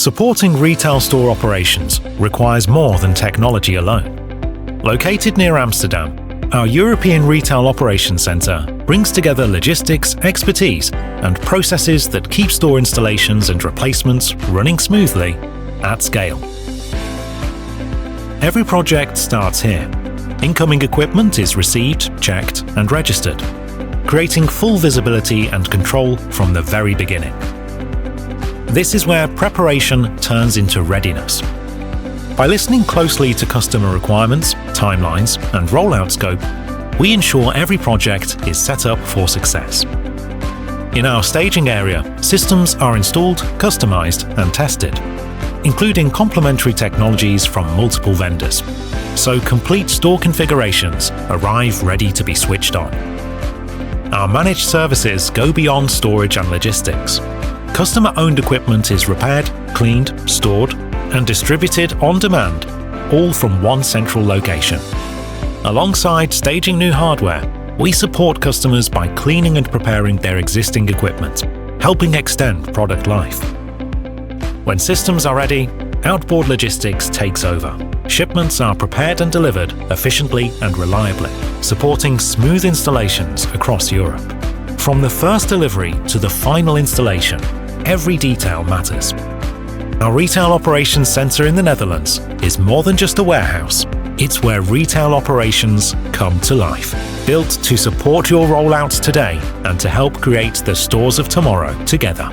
Supporting retail store operations requires more than technology alone. Located near Amsterdam, our European Retail Operations Centre brings together logistics, expertise, and processes that keep store installations and replacements running smoothly at scale. Every project starts here. Incoming equipment is received, checked, and registered, creating full visibility and control from the very beginning. This is where preparation turns into readiness. By listening closely to customer requirements, timelines, and rollout scope, we ensure every project is set up for success. In our staging area, systems are installed, customized, and tested, including complementary technologies from multiple vendors, so complete store configurations arrive ready to be switched on. Our managed services go beyond storage and logistics. Customer-owned equipment is repaired, cleaned, stored, and distributed on demand, all from one central location. Alongside staging new hardware, we support customers by cleaning and preparing their existing equipment, helping extend product life. When systems are ready, outboard logistics takes over. Shipments are prepared and delivered efficiently and reliably, supporting smooth installations across Europe. From the first delivery to the final installation, every detail matters. Our Retail Operations Centre in the Netherlands is more than just a warehouse. It's where retail operations come to life, built to support your rollouts today and to help create the stores of tomorrow together.